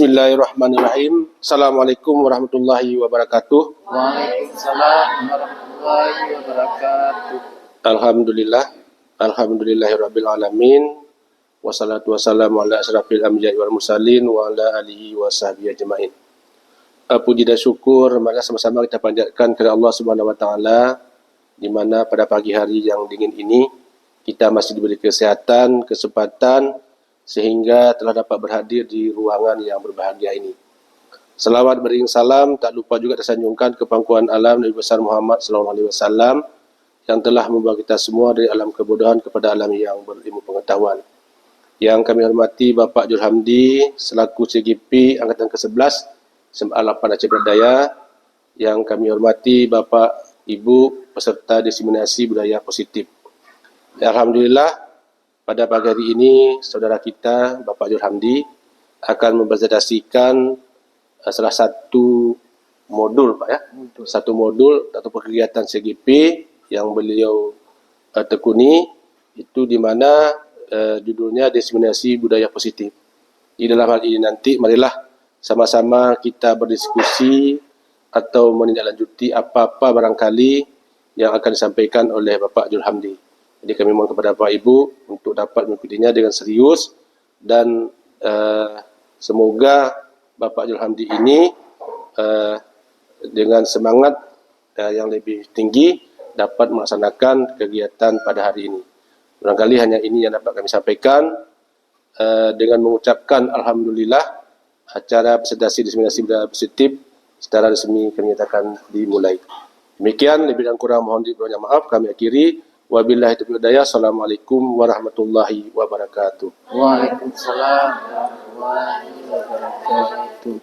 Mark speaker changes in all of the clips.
Speaker 1: Bismillahirrahmanirrahim. Assalamualaikum warahmatullahi wabarakatuh.
Speaker 2: Waalaikumsalam warahmatullahi wabarakatuh.
Speaker 1: Alhamdulillahirabbil alamin. Wassalatu wassalamu ala asyrafil anbiya'i wal mursalin wa ala alihi wa sahbihi ajmain. Puji dan syukur mari sama-sama kita panjatkan kepada Allah Subhanahu wa taala, di mana pada pagi hari yang dingin ini kita masih diberi kesehatan, kesempatan sehingga telah dapat berhadir di ruangan yang berbahagia ini. Selawat beriring salam tak lupa juga tersanjungkan ke pangkuan alam Nabi besar Muhammad sallallahu alaihi wasallam yang telah membawa kita semua dari alam kebodohan kepada alam yang berilmu pengetahuan. Yang kami hormati Bapak Julhamdi selaku CGP angkatan ke-11 SMA 8 Aceh Barat Daya. Yang kami hormati Bapak Ibu peserta diseminasi budaya positif. Alhamdulillah, pada pagi hari ini, saudara kita, Bapak Julhamdi, akan mempresentasikan salah satu modul, Pak ya, satu modul atau kegiatan CGP yang beliau tekuni, itu di mana judulnya diseminasi budaya positif. Di dalam hal ini nanti, marilah sama-sama kita berdiskusi atau menindaklanjuti apa-apa barangkali yang akan disampaikan oleh Bapak Julhamdi. Jadi kami mohon kepada Bapak Ibu untuk dapat mengikutinya dengan serius dan semoga Bapak Julhamdi ini dengan semangat yang lebih tinggi dapat melaksanakan kegiatan pada hari ini. Barangkali hanya ini yang dapat kami sampaikan dengan mengucapkan Alhamdulillah acara presentasi diseminasi budaya positif secara resmi kami nyatakan dimulai. Demikian, lebih dan kurang mohon dipermohon maaf, kami akhiri. Wabillahi taufiq wal hidayah. Assalamualaikum warahmatullahi wabarakatuh.
Speaker 2: Waalaikumsalam warahmatullahi wabarakatuh.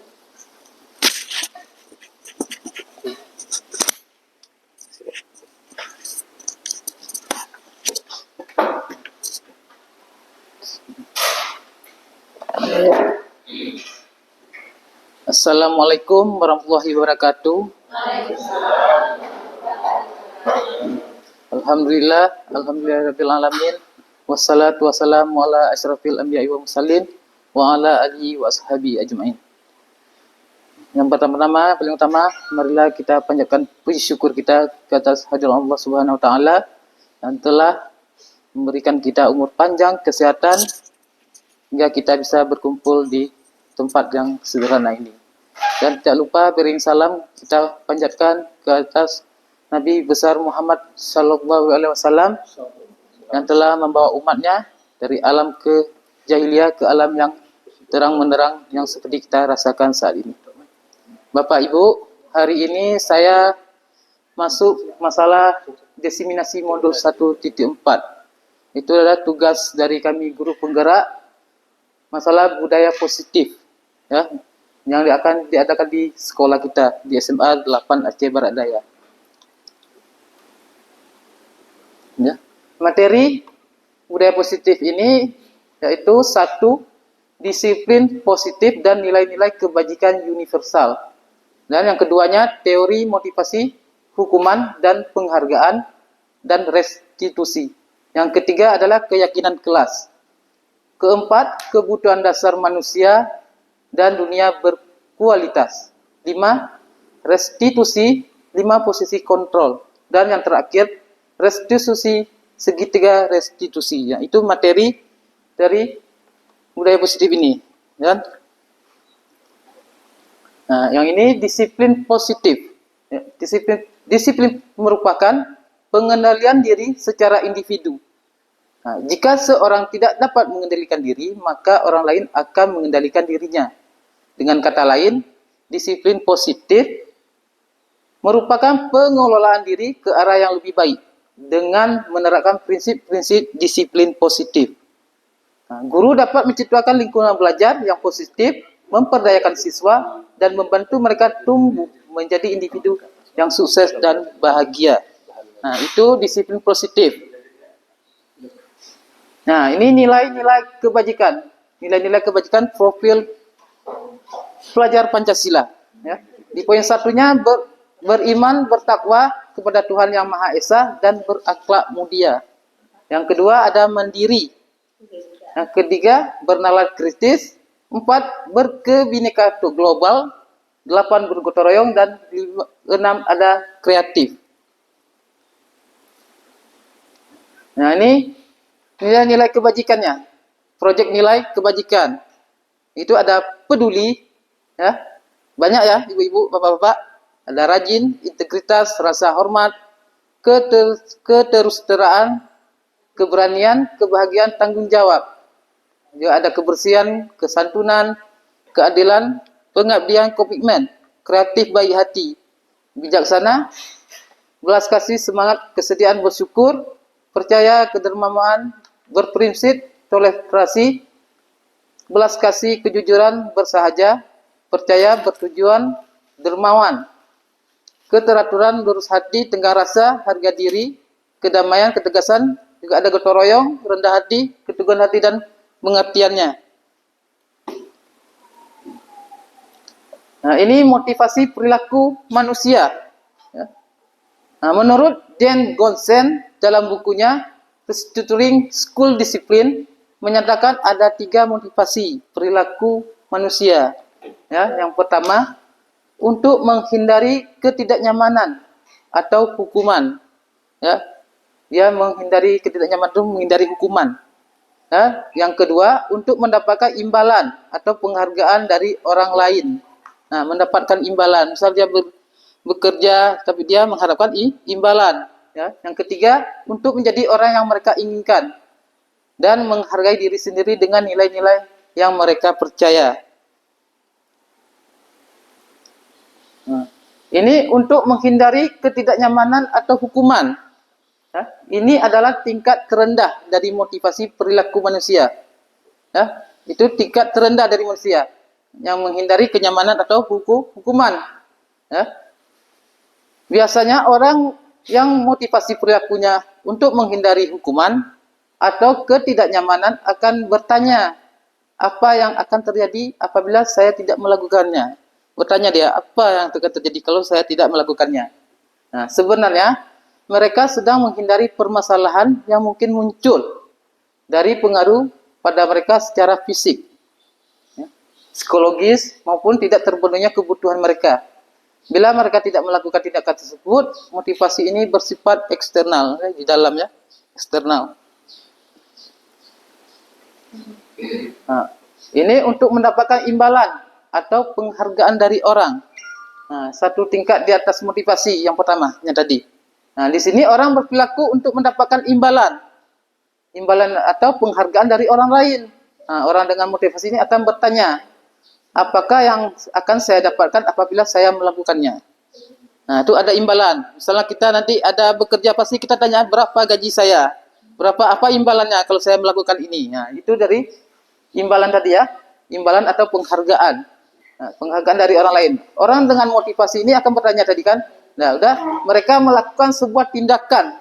Speaker 2: Assalamualaikum warahmatullahi wabarakatuh. Alhamdulillahirabbil alamin. Wassalatu wassalamu ala asyrafil anbiya'i wal mursalin wa ala alihi wa ashabihi ajmain. Yang pertama-tama, paling utama, marilah kita panjatkan puji syukur kita ke atas hadirat Allah Subhanahu wa taala yang telah memberikan kita umur panjang, kesehatan hingga kita bisa berkumpul di tempat yang sederhana ini. Dan tidak lupa beriring salam kita panjatkan ke atas Nabi besar Muhammad sallallahu alaihi wasallam yang telah membawa umatnya dari alam ke jahiliyah ke alam yang terang menderang yang seperti kita rasakan saat ini. Bapak Ibu, hari ini saya masuk masalah diseminasi modul 1.4. Itu adalah tugas dari kami guru penggerak masalah budaya positif ya, yang akan diadakan di sekolah kita di SMA 8 Aceh Barat Daya. Ya. Materi budaya positif ini yaitu satu, disiplin positif dan nilai-nilai kebajikan universal. Dan yang keduanya teori motivasi, hukuman dan penghargaan dan restitusi. Yang ketiga adalah keyakinan kelas. Keempat, kebutuhan dasar manusia dan dunia berkualitas. 5, restitusi, 5 posisi kontrol. Dan yang terakhir, restitusi segitiga restitusi. Ya, itu materi dari budaya positif ini. Ya. Nah, yang ini disiplin positif. Ya, disiplin merupakan pengendalian diri secara individu. Nah, jika seorang tidak dapat mengendalikan diri, maka orang lain akan mengendalikan dirinya. Dengan kata lain, disiplin positif merupakan pengelolaan diri ke arah yang lebih baik dengan menerapkan prinsip-prinsip disiplin positif. Nah, guru dapat menciptakan lingkungan belajar yang positif, memperdayakan siswa, dan membantu mereka tumbuh menjadi individu yang sukses dan bahagia. Nah, itu disiplin positif. Nah, ini nilai-nilai kebajikan. Nilai-nilai kebajikan profil pelajar Pancasila. Ya. Di poin satunya beriman, bertakwa kepada Tuhan Yang Maha Esa dan berakhlak mulia. Yang kedua ada mandiri. Yang ketiga bernalar kritis. 4 berkebinekaan atau global, 8 bergotong royong, dan 6 ada kreatif. Nah, ini nilai-nilai kebajikannya. Proyek nilai kebajikan. Itu ada peduli, ya. Banyak ya, ibu-ibu, bapak-bapak. Ada rajin, integritas, rasa hormat, keterus-teraan, keberanian, kebahagiaan, tanggung jawab. Juga ada kebersihan, kesantunan, keadilan, pengabdian, komitmen, kreatif, baik hati, bijaksana, belas kasih, semangat, kesediaan, bersyukur, percaya, kedermawanan, berprinsip, toleransi, belas kasih, kejujuran, bersahaja, percaya, bertujuan, dermawan, keteraturan, lurus hati, tenggang rasa, harga diri, kedamaian, ketegasan, juga ada gotong royong, rendah hati, keteguhan hati, dan pengertiannya. Nah, ini motivasi perilaku manusia. Nah, menurut Dan Gonsen dalam bukunya Restructuring School Discipline menyatakan ada 3 motivasi perilaku manusia. Ya, yang pertama, untuk menghindari ketidaknyamanan atau hukuman. Ya, dia menghindari ketidaknyamanan itu menghindari hukuman. Ya, yang kedua, untuk mendapatkan imbalan atau penghargaan dari orang lain. Nah, mendapatkan imbalan. Misal dia bekerja tapi dia mengharapkan imbalan. Ya. Yang ketiga, untuk menjadi orang yang mereka inginkan dan menghargai diri sendiri dengan nilai-nilai yang mereka percaya. Nah, ini untuk menghindari ketidaknyamanan atau hukuman. Ya. Ini adalah tingkat terendah dari motivasi perilaku manusia. Ya. Itu tingkat terendah dari manusia yang menghindari kenyamanan atau hukuman. Ya. Biasanya orang yang motivasi perilakunya untuk menghindari hukuman atau ketidaknyamanan akan bertanya, apa yang akan terjadi apabila saya tidak melakukannya? Bertanya dia, apa yang akan terjadi kalau saya tidak melakukannya? Nah, sebenarnya mereka sedang menghindari permasalahan yang mungkin muncul dari pengaruh pada mereka secara fisik, psikologis, maupun tidak terpenuhnya kebutuhan mereka. Bila mereka tidak melakukan tindakan tersebut, motivasi ini bersifat eksternal, di dalamnya eksternal. Nah, ini untuk mendapatkan imbalan atau penghargaan dari orang. Nah, satu tingkat di atas motivasi yang pertama, yang tadi. Nah, di sini orang berperilaku untuk mendapatkan imbalan atau penghargaan dari orang lain. Nah, orang dengan motivasi ini akan bertanya, apakah yang akan saya dapatkan apabila saya melakukannya? Nah, itu ada imbalan. Misalnya kita nanti ada bekerja, pasti kita tanya, berapa gaji saya? Apa imbalannya kalau saya melakukan ini? Nah, itu dari imbalan tadi ya. Imbalan atau penghargaan. Nah, penghargaan dari orang lain. Orang dengan motivasi ini akan bertanya tadi kan. Nah, mereka melakukan sebuah tindakan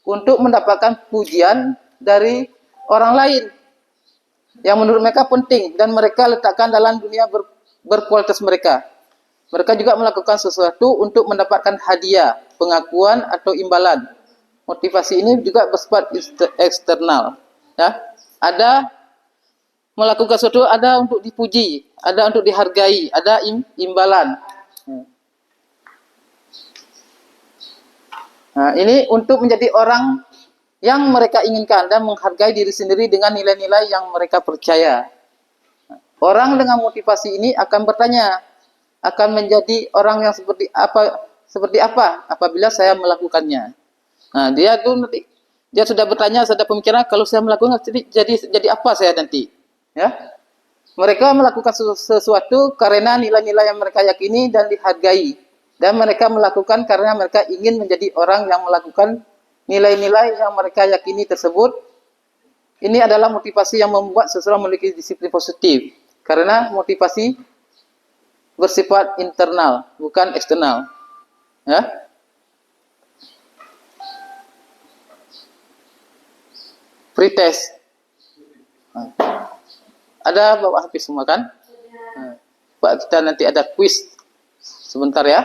Speaker 2: untuk mendapatkan pujian dari orang lain yang menurut mereka penting dan mereka letakkan dalam dunia berkualitas mereka. Mereka juga melakukan sesuatu untuk mendapatkan hadiah, pengakuan atau imbalan. Motivasi ini juga bersifat eksternal. Ya. Ada melakukan sesuatu, ada untuk dipuji, ada untuk dihargai, ada imbalan. Nah, ini untuk menjadi orang yang mereka inginkan dan menghargai diri sendiri dengan nilai-nilai yang mereka percaya. Orang dengan motivasi ini akan bertanya, akan menjadi orang yang seperti apa apabila saya melakukannya. Nah, dia sudah bertanya, sudah pemikiran, kalau saya melakukan jadi apa saya nanti? Ya. Mereka melakukan sesuatu karena nilai-nilai yang mereka yakini dan dihargai. Dan mereka melakukan karena mereka ingin menjadi orang yang melakukan nilai-nilai yang mereka yakini tersebut. Ini adalah motivasi yang membuat seseorang memiliki disiplin positif. Karena motivasi bersifat internal, bukan eksternal. Ya. Pretest. Ada bawa HP semua kan? Pak, kita nanti ada quiz sebentar ya.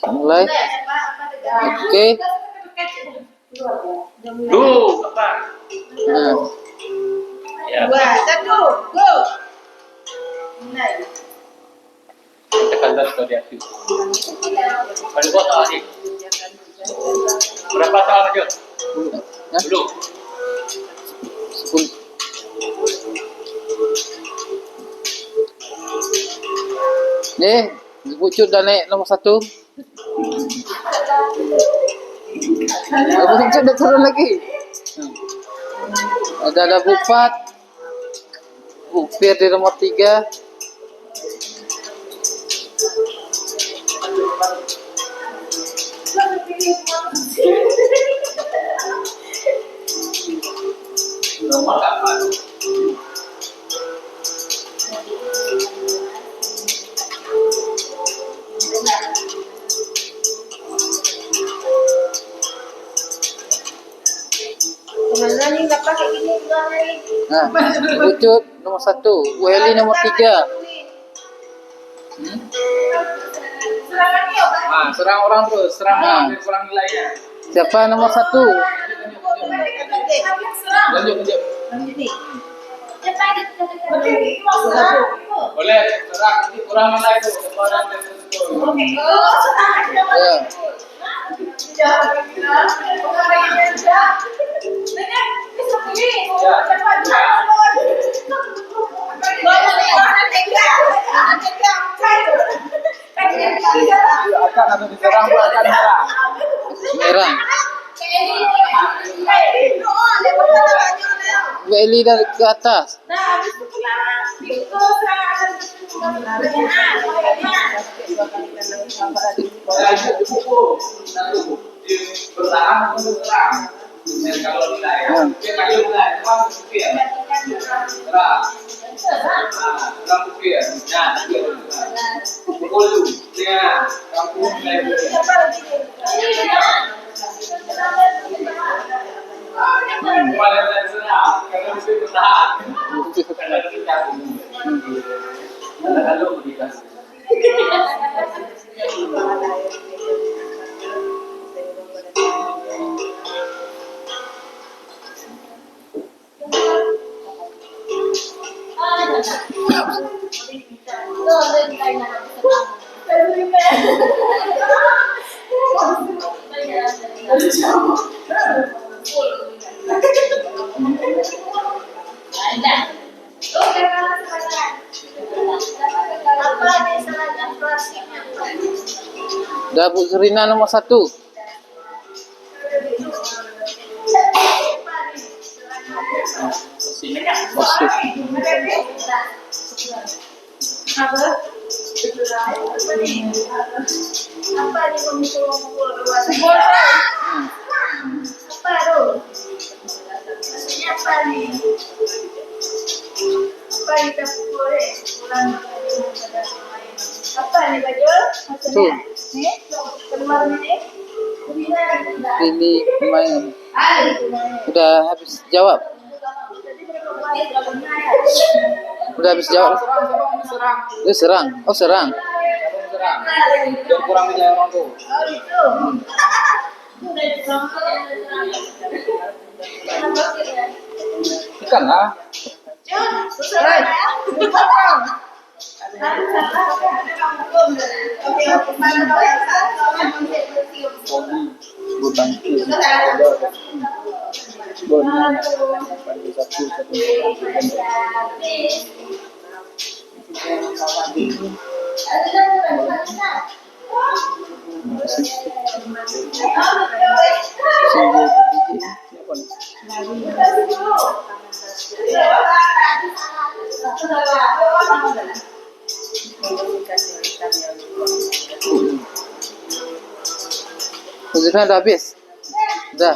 Speaker 2: Mulai. Oke. Nah,
Speaker 3: Dua, satu, go.
Speaker 1: Tekan dan sudah diaktif. Pada buat tadi. Berapa tahun aja?
Speaker 2: ya.
Speaker 1: Dulu.
Speaker 2: 10. Nih, Bucut dah naik nomor 1. Bucut dah turun lagi. Ada Bufat. Bufir di nomor 3.
Speaker 1: Nomor apa?
Speaker 3: Sebenarnya ni dapat kayak gini juga ni.
Speaker 2: Nah, Ucup nomor 1, Bu Heli nomor 3.
Speaker 3: Serangan ni apa?
Speaker 4: Serang orang terus, serang biar kurang nilainya.
Speaker 2: Siapa nomor 1?
Speaker 3: Serang.
Speaker 4: Lanjut.
Speaker 3: Ni. Cepat kita.
Speaker 4: Boleh, serang nanti kurang nilai tu. Sepadan dan tersebut.
Speaker 3: Okey. Oh, serang.
Speaker 2: Ya.
Speaker 4: Akan atau diserang pun akan merah.
Speaker 2: Merah. Bu Heli dari ke atas.
Speaker 3: Nah, habis itu itu serangan
Speaker 4: Bertahan atau serang. Dan kalau nilai, dia kalau nilai, memang bukir. Serang. Serang bukir. Nah, pukul tu. Ya, kampung nilai bukir. Boleh serang. Kalau mesti bertahan. Kalau tidak, kalau dikasih.
Speaker 2: Dah Bu Zurina nomor 1.
Speaker 3: Apa? Apa ni pemukul luar? Apa tu? Maksudnya apa ni? Apa kita pukul ni? Apa ni baju? Maksudnya? Ni? Keluar ni?
Speaker 2: Ini main. Udah habis jawab. Udah habis jawab.
Speaker 4: Serang.
Speaker 2: Serang. Oh, serang.
Speaker 4: Serang. Biar kurang nilai orang tu.
Speaker 3: Oh, itu.
Speaker 4: Ikan lah.
Speaker 2: Ujian udah habis. Dah.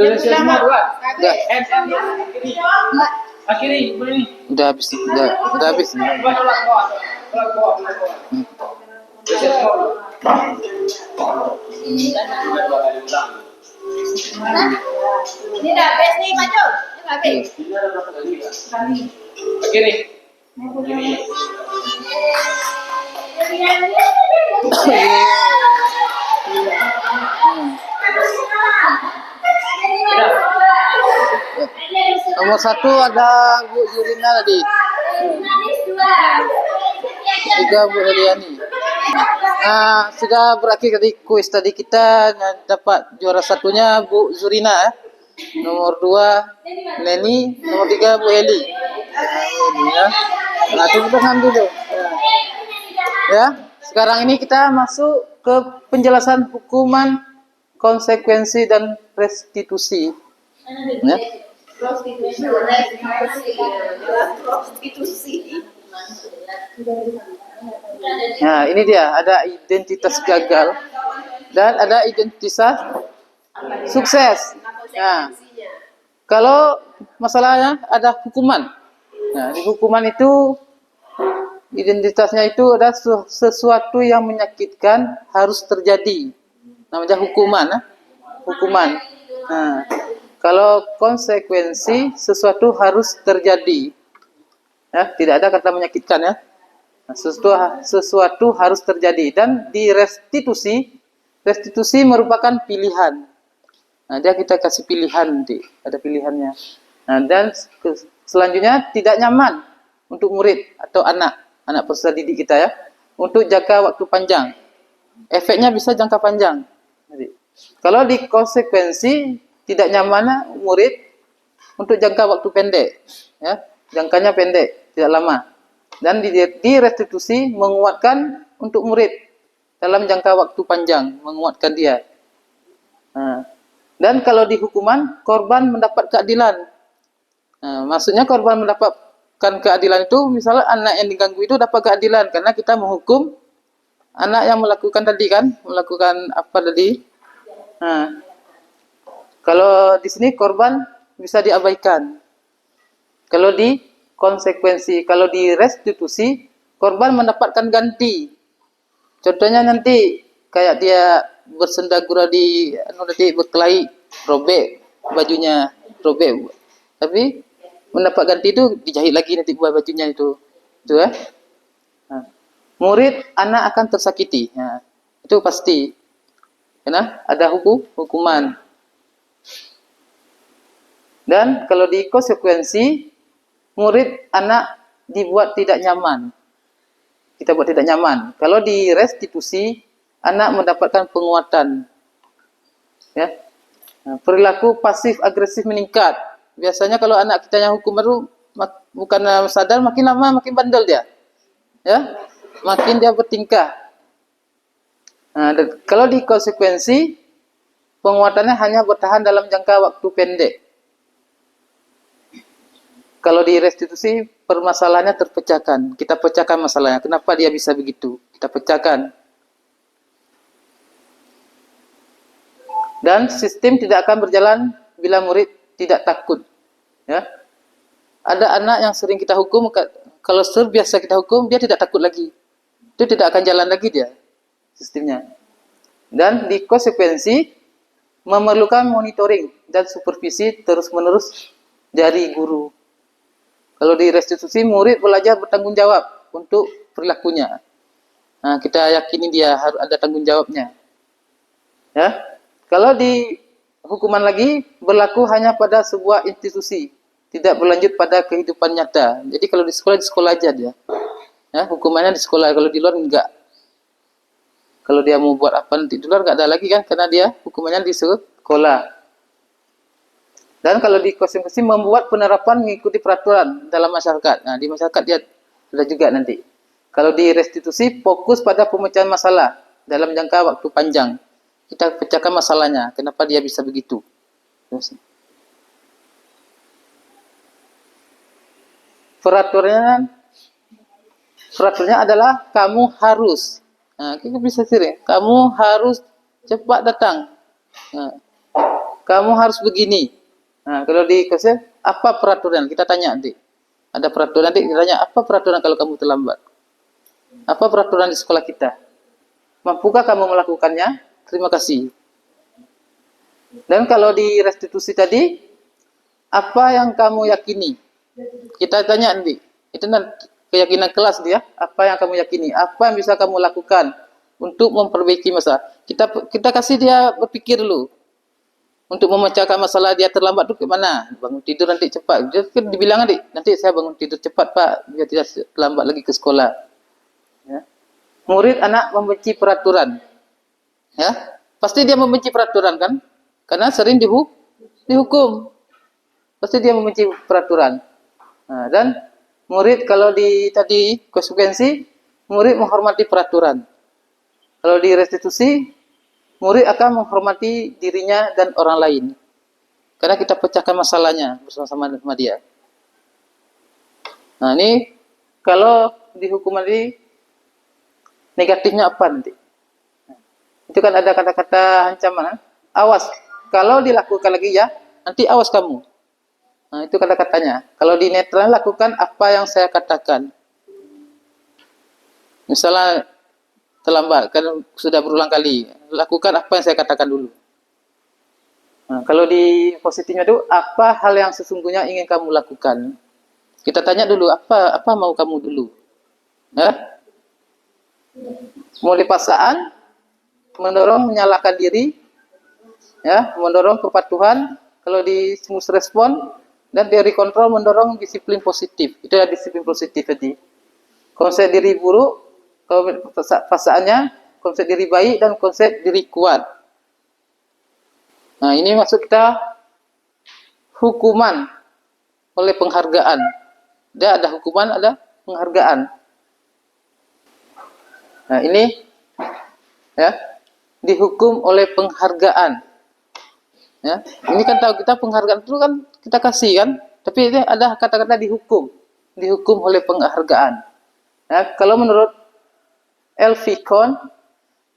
Speaker 4: Indonesia semua buat.
Speaker 2: Dah.
Speaker 4: Kiri. Kiri, ini.
Speaker 2: Udah habis. Udah habis.
Speaker 4: Bawah.
Speaker 3: Ini dah habis ni, maju. Ini dah habis.
Speaker 4: Kiri.
Speaker 2: Nomor 1 ada Bu Zurina tadi. 3 Bu Heliani. Nah, sudah berakhir tadi kuis tadi kita dapat juara satunya Bu Zurina. Nomor 2 Neni, nomor 3 Bu Heli. Ya. Nah, itu kita ambil dulu. Ya. Sekarang ini kita masuk ke penjelasan hukuman, konsekuensi dan restitusi. Ya. Nah, ini dia ada identitas gagal dan ada identitas sukses. Nah, kalau masalahnya ada hukuman. Nah, di hukuman itu identitasnya itu ada sesuatu yang menyakitkan harus terjadi. Namanya hukuman, hukuman. Nah, kalau konsekuensi sesuatu harus terjadi. Ya, tidak ada kata menyakitkan ya. Nah, sesuatu harus terjadi dan di restitusi merupakan pilihan. Nah, dia kita kasih pilihan nanti, ada pilihannya. Nah, dan selanjutnya tidak nyaman untuk murid atau anak peserta didik kita ya, untuk jangka waktu panjang. Efeknya bisa jangka panjang. Jadi, kalau di konsekuensi tidak nyaman murid untuk jangka waktu pendek, ya, jangkanya pendek, tidak lama. Dan di restitusi menguatkan untuk murid dalam jangka waktu panjang, menguatkan dia. Nah, dan kalau di hukuman, korban mendapat keadilan. Nah, maksudnya korban mendapatkan keadilan itu, misalnya anak yang diganggu itu dapat keadilan karena kita menghukum anak yang melakukan tadi kan, melakukan apa tadi. Nah, kalau di sini korban bisa diabaikan. Kalau di konsekuensi, kalau di restitusi, korban mendapatkan ganti. Contohnya nanti kayak dia bersendagura di berkelahi, robek bajunya, robek. Tapi mendapat ganti itu dijahit lagi nanti bajunya itu ya. Nah, murid anak akan tersakiti. Nah, itu pasti. Karena ada hukuman. Dan kalau di konsekuensi, murid anak dibuat tidak nyaman. Kita buat tidak nyaman. Kalau di restitusi, anak mendapatkan penguatan. Ya. Nah, perilaku pasif agresif meningkat. Biasanya kalau anak kita yang hukum baru bukan sadar, makin lama makin bandel dia. Ya. Makin dia bertingkah. Nah, kalau di konsekuensi, penguatannya hanya bertahan dalam jangka waktu pendek. Kalau di restitusi, permasalahannya terpecahkan. Kita pecahkan masalahnya. Kenapa dia bisa begitu? Kita pecahkan. Dan sistem tidak akan berjalan bila murid tidak takut. Ya. Ada anak yang sering kita hukum, kalau terbiasa kita hukum, dia tidak takut lagi. Itu tidak akan jalan lagi dia, sistemnya. Dan di konsekuensi, memerlukan monitoring dan supervisi terus-menerus dari guru. Kalau di restitusi, murid belajar bertanggung jawab untuk perilakunya. Nah, kita yakini dia harus ada tanggung jawabnya. Ya. Kalau di hukuman lagi, berlaku hanya pada sebuah institusi, tidak berlanjut pada kehidupan nyata. Jadi kalau di sekolah aja dia. Ya, hukumannya di sekolah, kalau di luar enggak. Kalau dia mau buat apa nanti di luar enggak ada lagi kan, karena dia hukumannya di sekolah. Dan kalau di konsekuensi membuat penerapan mengikuti peraturan dalam masyarakat. Nah, di masyarakat dia ada juga nanti. Kalau di restitusi, fokus pada pemecahan masalah dalam jangka waktu panjang. Kita pecahkan masalahnya. Kenapa dia bisa begitu? Peraturannya adalah kamu harus. Nah, kita bisa sering. Kamu harus cepat datang. Nah, kamu harus begini. Nah, kalau di konsep, apa peraturan? Kita tanya nanti. Ada peraturan nanti, kita tanya, apa peraturan kalau kamu terlambat? Apa peraturan di sekolah kita? Mampukah kamu melakukannya? Terima kasih. Dan kalau di restitusi tadi, apa yang kamu yakini? Kita tanya nanti. Itu nanti keyakinan kelas dia. Apa yang kamu yakini? Apa yang bisa kamu lakukan untuk memperbaiki masalah? Kita kasih dia berpikir dulu. Untuk memecahkan masalah dia terlambat itu ke mana? Bangun tidur nanti cepat. Dia kan dibilang nanti saya bangun tidur cepat Pak, biar tidak terlambat lagi ke sekolah. Ya. Murid anak membenci peraturan. Ya, pasti dia membenci peraturan kan? Karena sering dihukum. Pasti dia membenci peraturan. Nah, dan murid kalau di tadi konsekuensi, murid menghormati peraturan. Kalau di restitusi, murid akan menghormati dirinya dan orang lain. Karena kita pecahkan masalahnya bersama-sama dengan dia. Nah, ini kalau di hukuman ini negatifnya apa nanti? Itu kan ada kata-kata ancaman. Awas, kalau dilakukan lagi ya, nanti awas kamu. Nah, itu kata-katanya. Kalau di netral, lakukan apa yang saya katakan. Misalnya terlambat, kan sudah berulang kali. Lakukan apa yang saya katakan dulu. Nah, kalau di positifnya itu, apa hal yang sesungguhnya ingin kamu lakukan? Kita tanya dulu, apa mau kamu dulu? Ya? Mulai paksaan, mendorong menyalahkan diri, ya, mendorong kepatuhan. Kalau di stimulus respon dan teori kontrol mendorong disiplin positif. Itu adalah disiplin positif tadi. Konsep diri buruk, paksaannya, konsep diri baik dan konsep diri kuat. Nah, ini maksud kita hukuman oleh penghargaan. Dia ada hukuman, ada penghargaan. Nah, ini ya, dihukum oleh penghargaan. Ya, ini kan tahu kita penghargaan itu kan kita kasih kan, tapi ini ada kata-kata dihukum oleh penghargaan. Ya, kalau menurut Elfikon,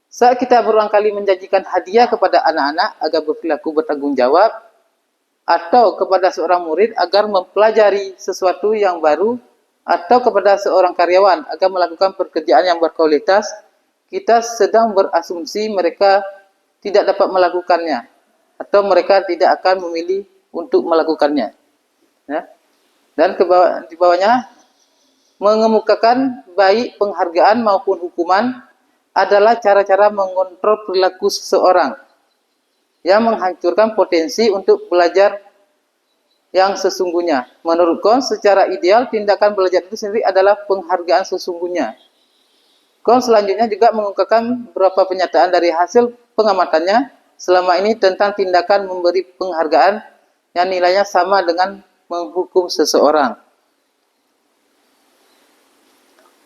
Speaker 2: saat kita berulang kali menjanjikan hadiah kepada anak-anak agar berperilaku bertanggung jawab, atau kepada seorang murid agar mempelajari sesuatu yang baru, atau kepada seorang karyawan agar melakukan pekerjaan yang berkualitas, kita sedang berasumsi mereka tidak dapat melakukannya, atau mereka tidak akan memilih untuk melakukannya. Ya. Dan di bawahnya, mengemukakan baik penghargaan maupun hukuman adalah cara-cara mengontrol perilaku seseorang yang menghancurkan potensi untuk belajar yang sesungguhnya. Menurut Kohn, secara ideal tindakan belajar itu sendiri adalah penghargaan sesungguhnya. Kohn selanjutnya juga mengungkapkan beberapa pernyataan dari hasil pengamatannya selama ini tentang tindakan memberi penghargaan yang nilainya sama dengan menghukum seseorang.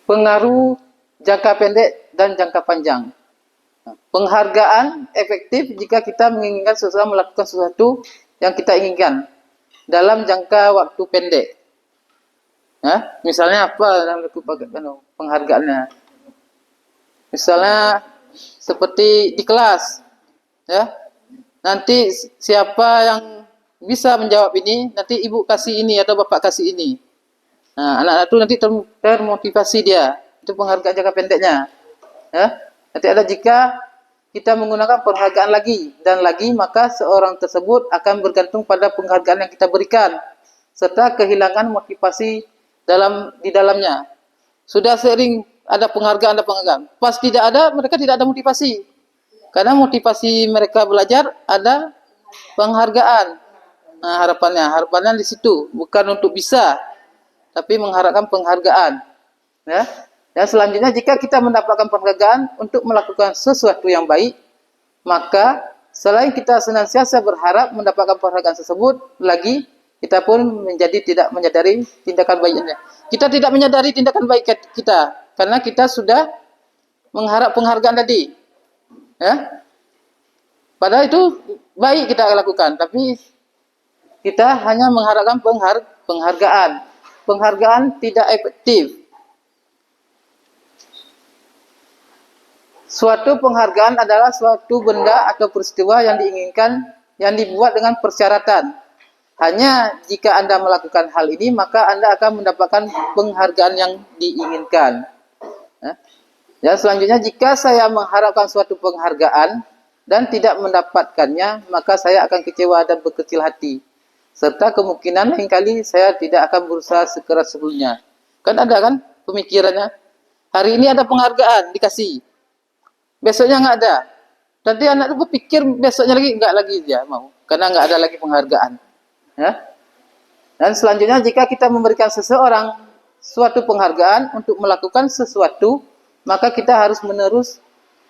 Speaker 2: Pengaruh jangka pendek dan jangka panjang. Penghargaan efektif jika kita menginginkan seseorang melakukan sesuatu yang kita inginkan dalam jangka waktu pendek. Ya, misalnya apa dalam penghargaannya? Misalnya seperti di kelas, ya. Nanti siapa yang bisa menjawab ini, nanti ibu kasih ini atau bapak kasih ini. Nah, anak-anak itu nanti termotivasi dia. Itu penghargaan jangka pendeknya. Ya. Nanti ada jika kita menggunakan penghargaan lagi dan lagi, maka seorang tersebut akan bergantung pada penghargaan yang kita berikan serta kehilangan motivasi di dalamnya. Sudah sering ada penghargaan, pas tidak ada, mereka tidak ada motivasi. Karena motivasi mereka belajar ada penghargaan. Nah, harapannya di situ, bukan untuk bisa, tapi mengharapkan penghargaan. Ya. Dan selanjutnya, jika kita mendapatkan penghargaan untuk melakukan sesuatu yang baik, maka selain kita senantiasa berharap mendapatkan penghargaan tersebut, lagi kita pun tidak menyadari tindakan baiknya. Kita tidak menyadari tindakan baik kita, karena kita sudah mengharap penghargaan tadi. Ya. Padahal itu baik kita lakukan, tapi kita hanya mengharapkan penghargaan. Penghargaan tidak efektif. Suatu penghargaan adalah suatu benda atau peristiwa yang diinginkan, yang dibuat dengan persyaratan. Hanya jika Anda melakukan hal ini, maka Anda akan mendapatkan penghargaan yang diinginkan. Ya, selanjutnya, jika saya mengharapkan suatu penghargaan dan tidak mendapatkannya, maka saya akan kecewa dan berkecil hati. Serta kemungkinan lain kali saya tidak akan berusaha sekeras sebelumnya. Kan ada kan pemikirannya, hari ini ada penghargaan, dikasih. Besoknya nggak ada. Nanti anak itu berpikir besoknya lagi nggak lagi dia mau, karena nggak ada lagi penghargaan. Ya. Dan selanjutnya, jika kita memberikan seseorang suatu penghargaan untuk melakukan sesuatu, maka kita harus menerus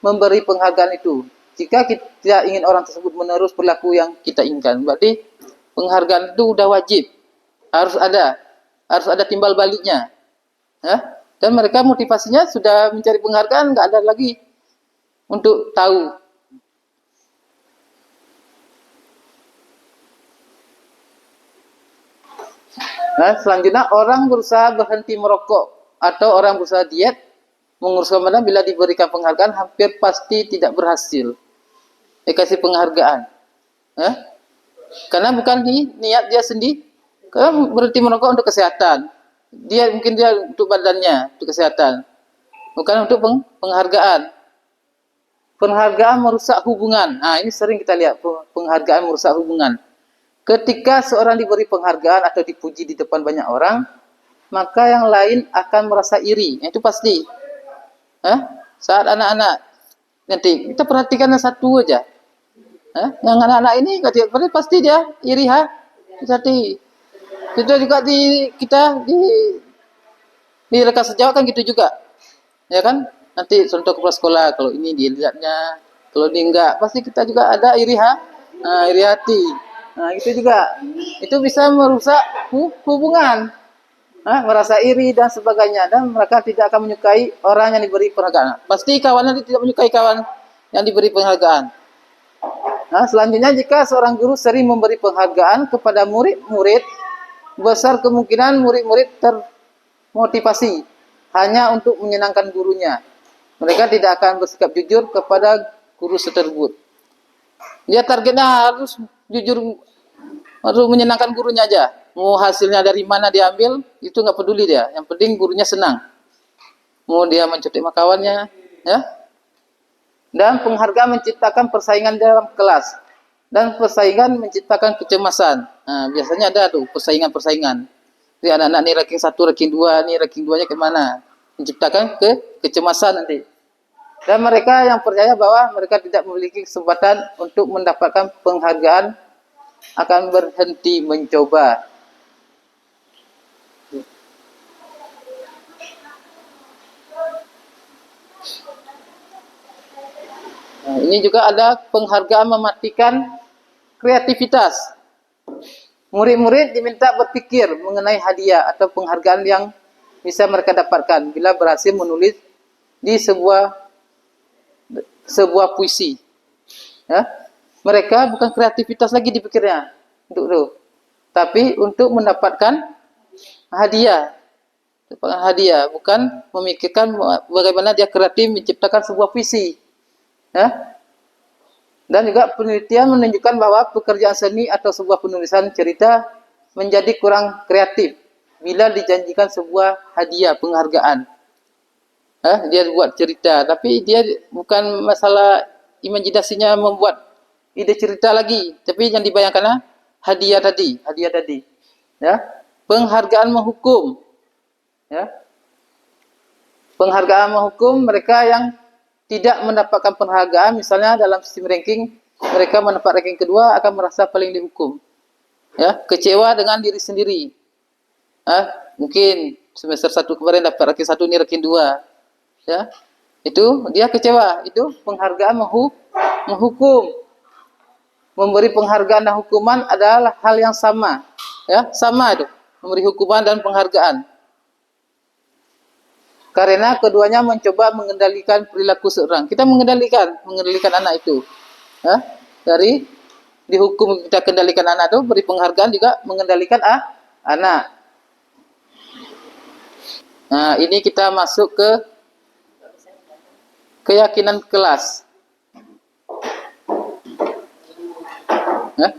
Speaker 2: memberi penghargaan itu. Jika kita ingin orang tersebut menerus perilaku yang kita inginkan, berarti penghargaan itu udah wajib, harus ada timbal baliknya. Ya. Dan mereka motivasinya sudah mencari penghargaan, nggak ada lagi untuk tahu. Nah, selanjutnya, orang berusaha berhenti merokok atau orang berusaha diet, menguruskan badan, bila diberikan penghargaan hampir pasti tidak berhasil. Dikasih penghargaan. Ya? Karena bukan niat dia sendiri, karena berhenti merokok untuk kesehatan. Mungkin dia untuk badannya, untuk kesehatan. Bukan untuk penghargaan. Penghargaan merusak hubungan. Nah, ini sering kita lihat penghargaan merusak hubungan. Ketika seorang diberi penghargaan atau dipuji di depan banyak orang, maka yang lain akan merasa iri. Itu pasti. Saat anak-anak nanti kita perhatikan yang satu aja. Yang anak-anak ini pasti dia iri hati. Kita juga di rekan sejawat kan gitu juga. Ya kan? Nanti contoh kepala sekolah, kalau ini dilihatnya, kalau ini enggak, pasti kita juga ada iri hati. Nah, itu juga. Itu bisa merusak hubungan. Merasa iri dan sebagainya, dan mereka tidak akan menyukai orang yang diberi penghargaan. Pasti kawannya tidak menyukai kawan yang diberi penghargaan. Nah, selanjutnya jika seorang guru sering memberi penghargaan kepada murid-murid, besar kemungkinan murid-murid termotivasi hanya untuk menyenangkan gurunya. Mereka tidak akan bersikap jujur kepada guru tersebut. Dia targetnya harus jujur, harus menyenangkan gurunya aja. Mau hasilnya dari mana dia ambil, itu nggak peduli dia. Yang penting gurunya senang. Mau dia mencutik kawannya, ya. Dan penghargaan menciptakan persaingan dalam kelas. Dan persaingan menciptakan kecemasan. Nah, biasanya ada tuh persaingan-persaingan. Jadi anak-anak ini ranking 1, ranking 2, nih ranking 2-nya kemana? Menciptakan kecemasan nanti. Dan mereka yang percaya bahwa mereka tidak memiliki kesempatan untuk mendapatkan penghargaan akan berhenti mencoba. Nah, ini juga ada penghargaan mematikan kreativitas. Murid-murid diminta berpikir mengenai hadiah atau penghargaan yang bisa mereka dapatkan bila berhasil menulis di sebuah puisi. Ya. Mereka bukan kreativitas lagi dipikirnya tapi untuk mendapatkan hadiah. Bukan memikirkan bagaimana dia kreatif menciptakan sebuah puisi. Ya. Dan juga penelitian menunjukkan bahwa pekerjaan seni atau sebuah penulisan cerita menjadi kurang kreatif bila dijanjikan sebuah hadiah, penghargaan. Dia buat cerita, tapi dia bukan masalah imajinasinya membuat ide cerita lagi, tapi yang dibayangkan hadiah tadi. Ya. Penghargaan menghukum. Ya. Penghargaan menghukum mereka yang tidak mendapatkan penghargaan, misalnya dalam sistem ranking, mereka mendapat ranking kedua akan merasa paling dihukum. Ya, kecewa dengan diri sendiri. Mungkin semester 1 kemarin dapat ranking 1, ini ranking 2. Ya. Itu dia kecewa, itu penghargaan menghukum. Memberi penghargaan dan hukuman adalah hal yang sama. Ya, sama itu, memberi hukuman dan penghargaan. Karena keduanya mencoba mengendalikan perilaku seorang. Kita mengendalikan anak itu. Dari dihukum kita kendalikan anak itu, beri penghargaan juga mengendalikan anak. Nah, ini kita masuk ke keyakinan kelas.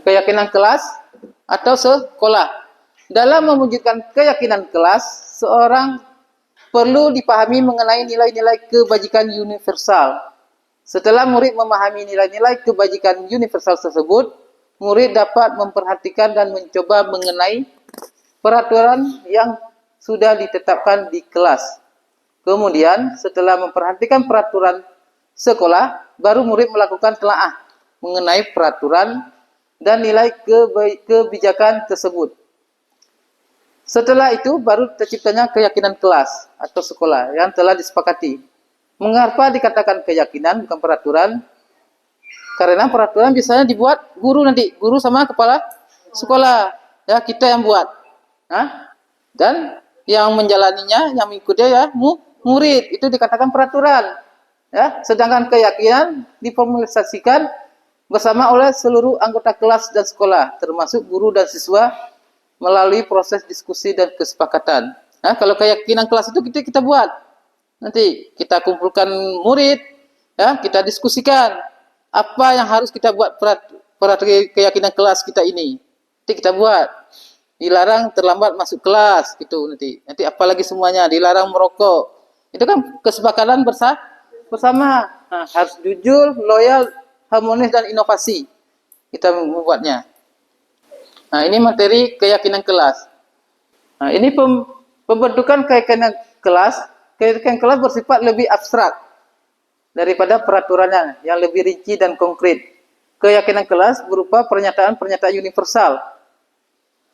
Speaker 2: Keyakinan kelas atau sekolah. Dalam mewujudkan keyakinan kelas, seorang perlu dipahami mengenai nilai-nilai kebajikan universal. Setelah murid memahami nilai-nilai kebajikan universal tersebut, murid dapat memperhatikan dan mencoba mengenai peraturan yang sudah ditetapkan di kelas. Kemudian, setelah memperhatikan peraturan sekolah, baru murid melakukan telaah mengenai peraturan dan nilai kebijakan tersebut. Setelah itu baru terciptanya keyakinan kelas atau sekolah yang telah disepakati. Mengapa dikatakan keyakinan bukan peraturan? Karena peraturan biasanya dibuat guru nanti, guru sama kepala sekolah. Ya, kita yang buat. Dan yang menjalaninya, yang mengikutinya ya murid. Itu dikatakan peraturan. Ya, sedangkan keyakinan diformalisasikan bersama oleh seluruh anggota kelas dan sekolah, termasuk guru dan siswa, melalui proses diskusi dan kesepakatan. Kalau keyakinan kelas itu kita buat. Nanti kita kumpulkan murid, ya, kita diskusikan apa yang harus kita buat keyakinan kelas kita ini. Nanti kita buat. Dilarang terlambat masuk kelas gitu nanti. Nanti apalagi semuanya dilarang merokok. Itu kan kesepakatan bersama. Nah, harus jujur, loyal, harmonis dan inovasi. Kita membuatnya. Nah, ini materi keyakinan kelas. Nah, ini pembentukan keyakinan kelas. Keyakinan kelas bersifat lebih abstrak daripada peraturannya yang lebih rinci dan konkret. Keyakinan kelas berupa pernyataan-pernyataan universal.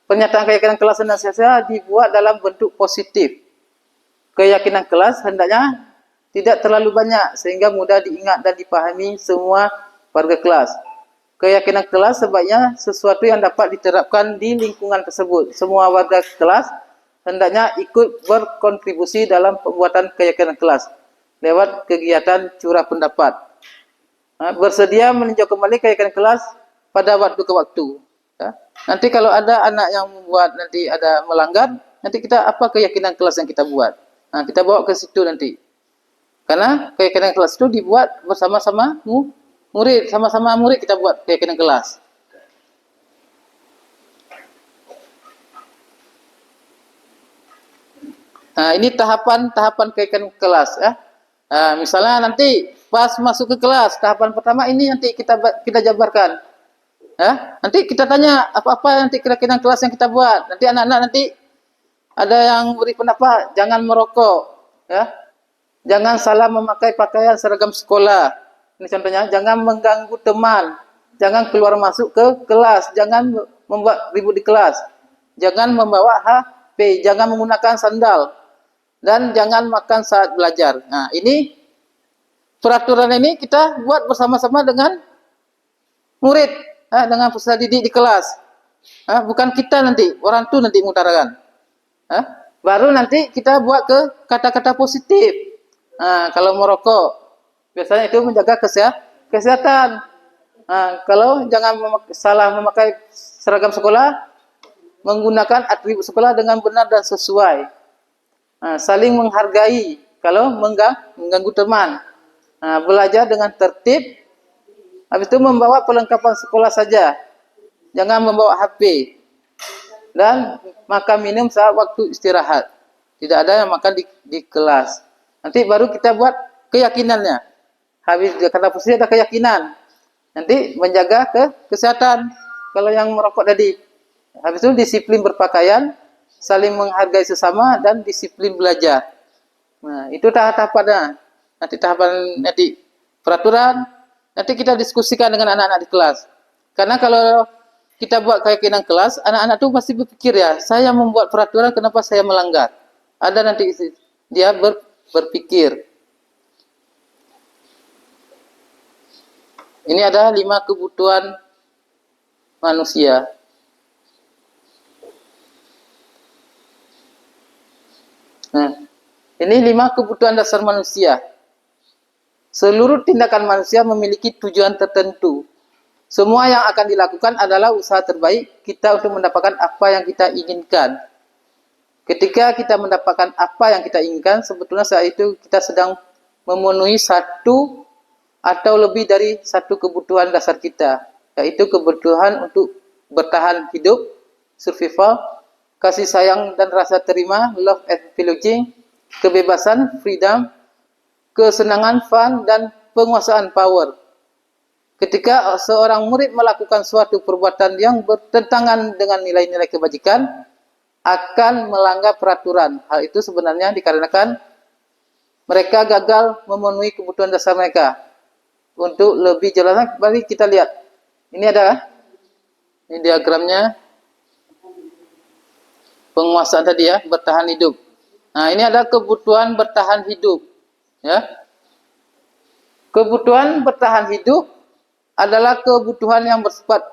Speaker 2: Pernyataan keyakinan kelas senantiasa dibuat dalam bentuk positif. Keyakinan kelas hendaknya tidak terlalu banyak sehingga mudah diingat dan dipahami semua warga kelas. Keyakinan kelas sebaiknya sesuatu yang dapat diterapkan di lingkungan tersebut. Semua warga kelas hendaknya ikut berkontribusi dalam pembuatan keyakinan kelas lewat kegiatan curah pendapat. Bersedia meninjau kembali keyakinan kelas pada waktu ke waktu. Nanti kalau ada anak yang membuat nanti ada melanggar, nanti kita apa keyakinan kelas yang kita buat. Nah, kita bawa ke situ nanti. Karena keyakinan kelas itu dibuat bersama-sama murid, sama-sama murid kita buat keyakinan kelas. Nah, ini tahapan keyakinan kelas ya. Nah, misalnya nanti pas masuk ke kelas, tahapan pertama ini nanti kita jabarkan. Ya, nanti kita tanya apa-apa nanti keyakinan kelas yang kita buat. Nanti anak-anak nanti ada yang beri pendapat, jangan merokok, ya. Jangan salah memakai pakaian seragam sekolah. Ini contohnya, jangan mengganggu teman, jangan keluar masuk ke kelas, jangan membuat ribut di kelas. Jangan membawa HP, jangan menggunakan sandal dan jangan makan saat belajar. Nah, ini peraturan ini kita buat bersama-sama dengan murid. Dengan peserta didik di kelas. Bukan kita nanti, orang tu nanti mengutarakan. Baru nanti kita buat ke kata-kata positif. Kalau merokok, biasanya itu menjaga kesehatan. Kalau jangan salah memakai seragam sekolah, menggunakan atribut sekolah dengan benar dan sesuai. Saling menghargai, kalau mengganggu teman. Belajar dengan tertib. Habis itu membawa perlengkapan sekolah saja. Jangan membawa HP. Dan makan minum saat waktu istirahat. Tidak ada yang makan di kelas. Nanti baru kita buat keyakinannya. Habis kata positif ada keyakinan. Nanti menjaga kesehatan. Kalau yang merokok tadi. Habis itu disiplin berpakaian, saling menghargai sesama dan disiplin belajar. Nah, itu tahapannya. Nanti peraturan. Nanti kita diskusikan dengan anak-anak di kelas. Karena kalau kita buat keyakinan kelas, anak-anak itu pasti berpikir ya, saya membuat peraturan, kenapa saya melanggar? Ada nanti dia berpikir. Ini ada 5 kebutuhan manusia. Nah, ini 5 kebutuhan dasar manusia. Seluruh tindakan manusia memiliki tujuan tertentu. Semua yang akan dilakukan adalah usaha terbaik kita untuk mendapatkan apa yang kita inginkan. Ketika kita mendapatkan apa yang kita inginkan, sebetulnya saat itu kita sedang memenuhi satu atau lebih dari satu kebutuhan dasar kita, yaitu kebutuhan untuk bertahan hidup, survival, kasih sayang dan rasa terima, love and belonging, kebebasan, freedom, kesenangan, fun, dan penguasaan, power. Ketika seorang murid melakukan suatu perbuatan yang bertentangan dengan nilai-nilai kebajikan, akan melanggar peraturan. Hal itu sebenarnya dikarenakan mereka gagal memenuhi kebutuhan dasar mereka. Untuk lebih jelas, mari kita lihat. Ini diagramnya. Penguasaan tadi ya, bertahan hidup. Nah, ini ada kebutuhan bertahan hidup. Ya. Kebutuhan bertahan hidup adalah kebutuhan yang bersifat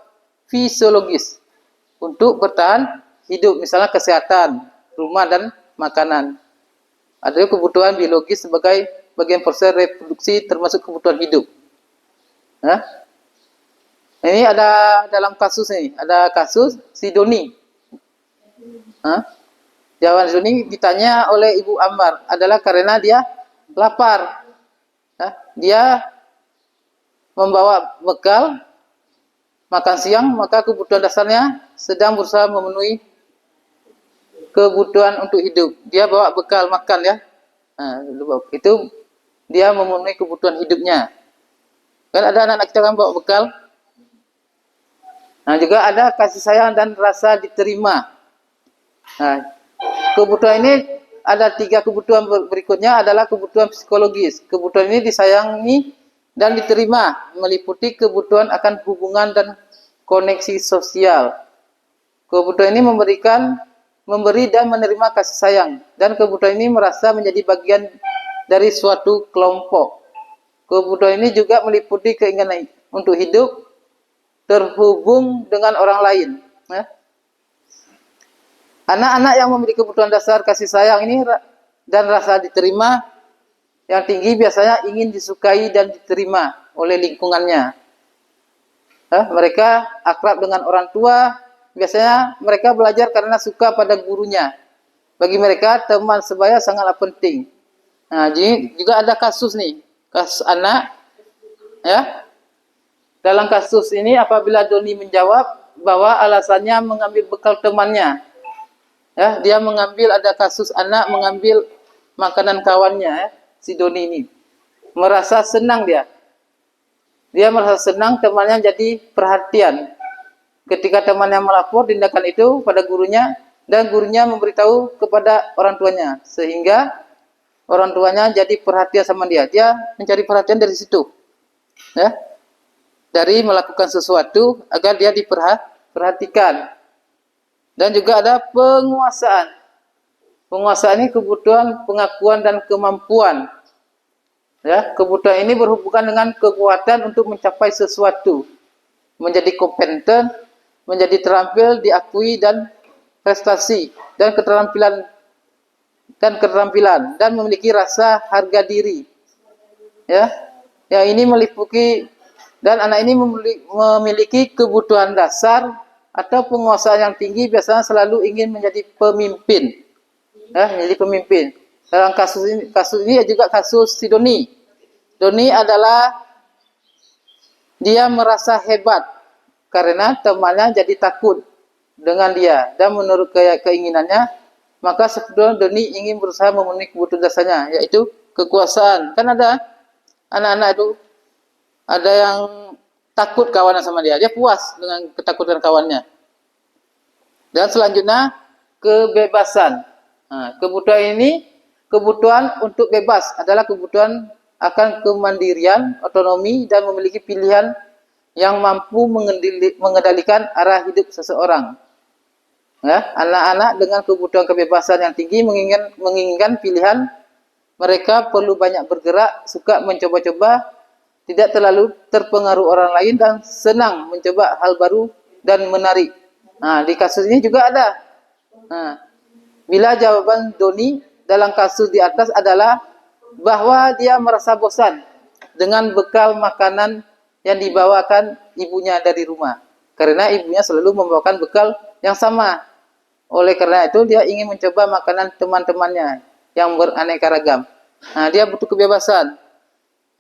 Speaker 2: fisiologis untuk bertahan hidup, misalnya kesehatan, rumah dan makanan. Ada kebutuhan biologis sebagai bagian proses reproduksi termasuk kebutuhan hidup. Ya. Ini ada dalam kasus ini, ada kasus si Doni. Jawaban Doni ditanya oleh Ibu Ammar adalah karena dia lapar. Dia membawa bekal makan siang, maka kebutuhan dasarnya sedang berusaha memenuhi kebutuhan untuk hidup. Dia bawa bekal makan ya. Nah, itu dia memenuhi kebutuhan hidupnya. Kan ada anak-anak kita kan bawa bekal. Nah, juga ada kasih sayang dan rasa diterima. Nah, kebutuhan ini ada 3 kebutuhan berikutnya adalah kebutuhan psikologis. Kebutuhan ini disayangi dan diterima, meliputi kebutuhan akan hubungan dan koneksi sosial. Kebutuhan ini memberi dan menerima kasih sayang, dan kebutuhan ini merasa menjadi bagian dari suatu kelompok. Kebutuhan ini juga meliputi keinginan untuk hidup, terhubung dengan orang lain. Anak-anak yang memiliki kebutuhan dasar kasih sayang ini dan rasa diterima yang tinggi biasanya ingin disukai dan diterima oleh lingkungannya. Mereka akrab dengan orang tua, biasanya mereka belajar karena suka pada gurunya. Bagi mereka teman sebaya sangatlah penting. Nah, jadi juga ada kasus nih, kasus anak ya. Dalam kasus ini apabila Doni menjawab bahwa alasannya mengambil bekal temannya. Ya, dia mengambil, ada kasus anak mengambil makanan kawannya ya, si Doni ini. Merasa senang dia. Dia merasa senang temannya jadi perhatian. Ketika temannya melapor tindakan itu pada gurunya dan gurunya memberitahu kepada orang tuanya sehingga orang tuanya jadi perhatian sama dia. Dia mencari perhatian dari situ. Ya. Dari melakukan sesuatu agar dia diperhatikan. Dan juga ada penguasaan. Penguasaan ini kebutuhan pengakuan dan kemampuan. Ya, kebutuhan ini berhubungan dengan kekuatan untuk mencapai sesuatu. Menjadi kompeten, menjadi terampil, diakui dan prestasi dan keterampilan dan memiliki rasa harga diri. Ya. Yang ini meliputi dan anak ini memiliki kebutuhan dasar atau penguasaan yang tinggi, biasanya selalu ingin menjadi pemimpin. Menjadi pemimpin. Dalam kasus ini juga kasus si Doni. Doni adalah dia merasa hebat karena temannya jadi takut dengan dia dan menurut keinginannya, maka sebetulnya Doni ingin berusaha memenuhi kebutuhan dasarnya, yaitu kekuasaan. Kan ada anak-anak itu ada yang takut kawanan sama dia. Dia puas dengan ketakutan kawannya. Dan selanjutnya kebebasan. Nah, kebutuhan ini, kebutuhan untuk bebas adalah kebutuhan akan kemandirian, otonomi dan memiliki pilihan yang mampu mengendalikan arah hidup seseorang. Ya, anak-anak dengan kebutuhan kebebasan yang tinggi menginginkan pilihan. Mereka perlu banyak bergerak, suka mencoba-coba, tidak terlalu terpengaruh orang lain dan senang mencoba hal baru dan menarik. Nah, di kasus ini juga ada. Nah, bila jawaban Doni dalam kasus di atas adalah bahwa dia merasa bosan dengan bekal makanan yang dibawakan ibunya dari rumah. Karena ibunya selalu membawakan bekal yang sama. Oleh karena itu dia ingin mencoba makanan teman-temannya yang beraneka ragam. Nah, dia butuh kebebasan.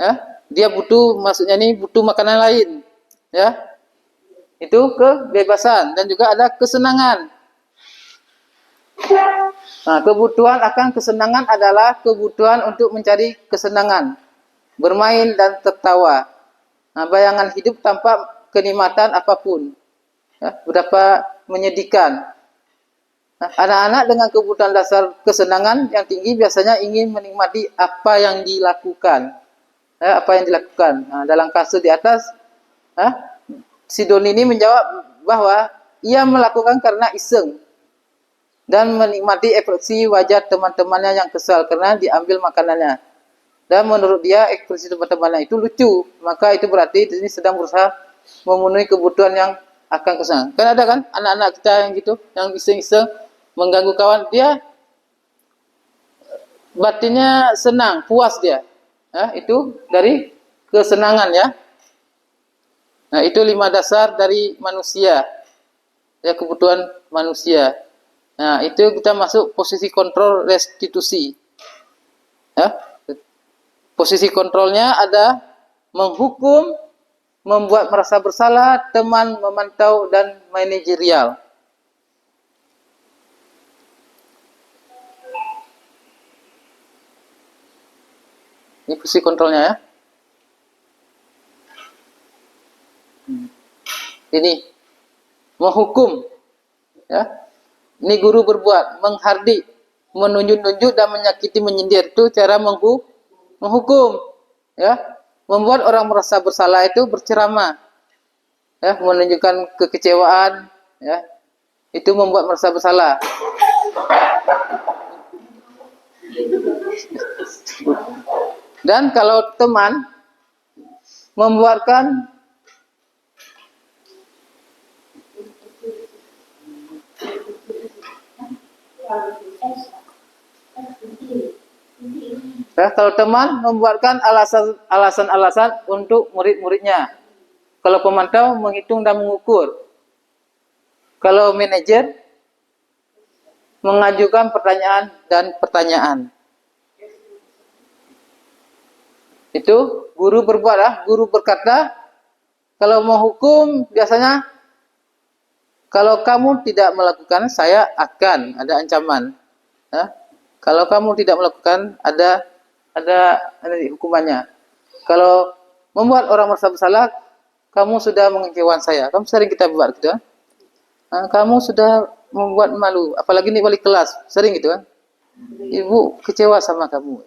Speaker 2: Ya. Dia butuh, maksudnya ini butuh makanan lain, ya. Itu kebebasan dan juga ada kesenangan. Nah, kebutuhan akan kesenangan adalah kebutuhan untuk mencari kesenangan, bermain dan tertawa. Nah, bayangan hidup tanpa kenikmatan apapun, ya, berapa menyedihkan. Nah, anak-anak dengan kebutuhan dasar kesenangan yang tinggi biasanya ingin menikmati apa yang dilakukan. Nah, dalam kasus di atas, si Doni ini menjawab bahwa ia melakukan karena iseng dan menikmati ekspresi wajah teman-temannya yang kesal karena diambil makanannya. Dan menurut dia ekspresi teman-temannya itu lucu, maka itu berarti ini sedang berusaha memenuhi kebutuhan yang akan kesal. Kan ada kan anak-anak kita yang gitu, yang iseng-iseng mengganggu kawan, dia batinnya senang, puas dia. Itu dari kesenangan ya. Nah, itu 5 dasar dari manusia. Ya, kebutuhan manusia. Nah, itu kita masuk posisi kontrol restitusi. Ya. Posisi kontrolnya ada menghukum, membuat merasa bersalah, teman, memantau, dan manajerial. Ini fungsi kontrolnya ya. Ini menghukum, ya. Ini guru berbuat, menghardik, menunjuk-nunjuk dan menyakiti, menyindir, itu cara menghukum, ya. Membuat orang merasa bersalah itu berceramah, ya, menunjukkan kekecewaan, ya. Itu membuat merasa bersalah. Dan kalau teman membuatkan ya, kalau teman membuatkan alasan-alasan untuk murid-muridnya. Kalau pemantau menghitung dan mengukur. Kalau manajer mengajukan pertanyaan dan pertanyaan. Itu guru berbuat lah, guru berkata, kalau mau hukum biasanya kalau kamu tidak melakukan, saya akan ada ancaman. Ya. Kalau kamu tidak melakukan, ada hukumannya. Kalau membuat orang merasa bersalah, kamu sudah mengecewakan saya. Kamu sering kita buat gitu. Nah, kamu sudah membuat malu. Apalagi ini wali kelas, sering gitu kan. Ibu kecewa sama kamu.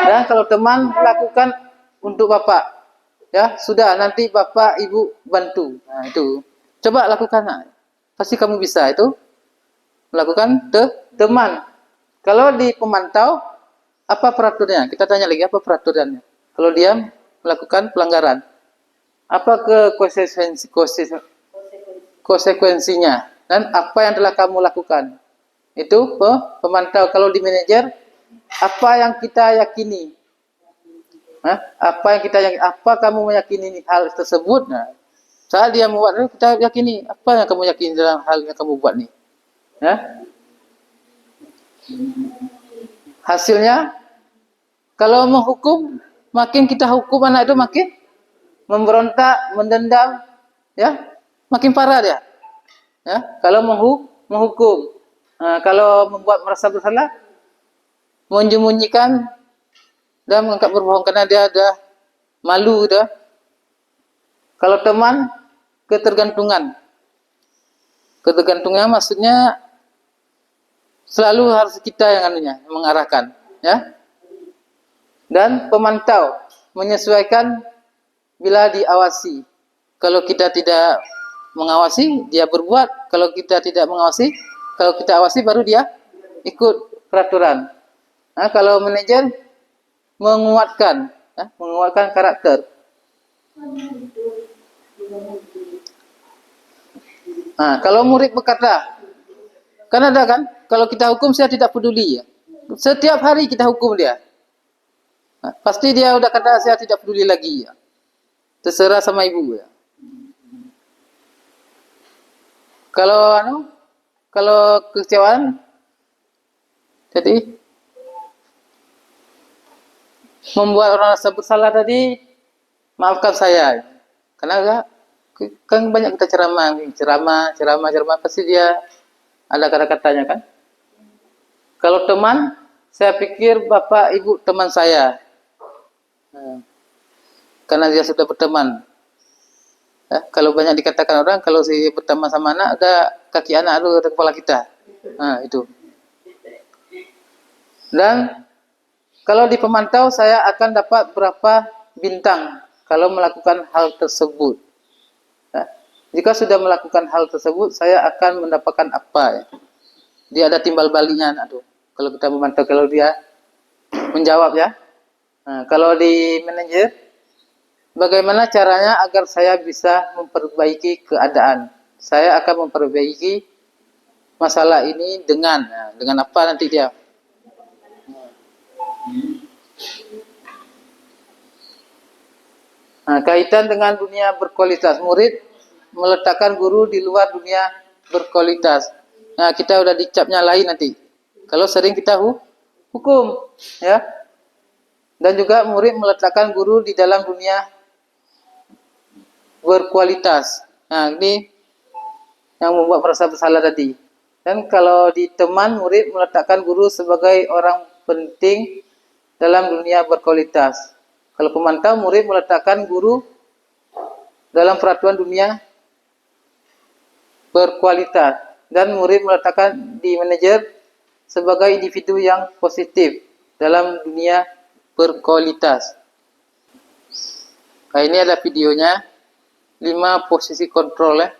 Speaker 2: Dan kalau teman lakukan untuk bapak, ya sudah nanti bapak ibu bantu. Nah itu. Coba lakukan, pasti kamu bisa itu melakukan teman. Kalau di pemantau, apa peraturannya? Kita tanya lagi apa peraturannya. Kalau dia melakukan pelanggaran, apa konsekuensinya dan apa yang telah kamu lakukan? Itu pemantau. Kalau di manajer, apa yang kita yakini? Apa kamu meyakini hal tersebut? Nah, saat dia membuat, kita yakini apa yang kamu yakini dalam hal yang kamu buat nih, ya? Hasilnya, kalau menghukum, makin kita hukum anak itu makin memberontak, mendendam, ya, makin parah dia. Ya, kalau menghukum, kalau membuat merasa bersalah, menyembunyikan dan mengangkat berbohong karena dia ada malu, dah. Kalau teman, ketergantungan maksudnya selalu harus kita yang mengarahkan, ya. Dan pemantau menyesuaikan bila diawasi. Kalau kita tidak mengawasi, dia berbuat. Kalau kita tidak mengawasi, kalau kita awasi baru dia ikut peraturan. Nah, kalau manajer menguatkan, ya, menguatkan karakter. Nah, kalau murid berkata, kan ada kan, kalau kita hukum saya tidak peduli, ya. Setiap hari kita hukum dia. Nah, pasti dia udah kata saya tidak peduli lagi, ya. Terserah sama ibu, ya. Kalau kekecewaan, jadi membuat orang rasa bersalah tadi, maafkan saya, karena kan banyak kita ceramah pasti dia ada kata-katanya kan. Kalau teman, saya pikir bapak ibu teman saya, karena dia sudah berteman. Ya, kalau banyak dikatakan orang, kalau si berteman sama anak, ada kaki anak ada kepala kita. Nah itu. Dan kalau di pemantau saya akan dapat berapa bintang kalau melakukan hal tersebut. Jika sudah melakukan hal tersebut, saya akan mendapatkan apa, ya? Dia ada timbal baliknya, aduh. Kalau kita memantau, kalau dia menjawab, ya. Nah, kalau di manajer, bagaimana caranya agar saya bisa memperbaiki keadaan? Saya akan memperbaiki masalah ini dengan apa nanti dia? Nah, kaitan dengan dunia berkualitas, murid meletakkan guru di luar dunia berkualitas. Nah, kita udah dicapnya lain nanti. Kalau sering kita hukum, ya. Dan juga murid meletakkan guru di dalam dunia berkualitas. Nah, ini yang membuat merasa bersalah tadi. Dan kalau di teman, murid meletakkan guru sebagai orang penting dalam dunia berkualitas. Kalau pemantau, murid meletakkan guru dalam peraturan dunia berkualitas. Dan murid meletakkan di manajer sebagai individu yang positif dalam dunia berkualitas. Nah, ini adalah videonya 5 posisi kontrol ya.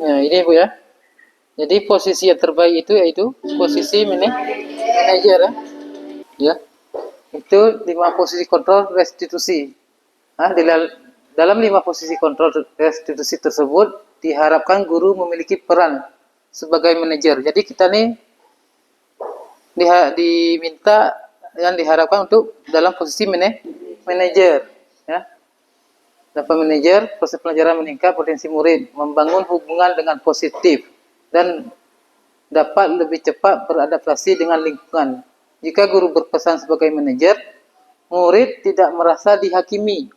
Speaker 2: Ya, ini Bu ya. Jadi posisi yang terbaik itu yaitu posisi manajer ya. Ya. Itu 5 posisi kontrol restitusi. Nah, dalam 5 posisi kontrol restitusi tersebut diharapkan guru memiliki peran sebagai manajer. Jadi kita nih diminta yang diharapkan untuk dalam posisi manajer ya. Dapat manajer, proses pelajaran meningkat potensi murid, membangun hubungan dengan positif, dan dapat lebih cepat beradaptasi dengan lingkungan. Jika guru berpesan sebagai manajer, murid tidak merasa dihakimi,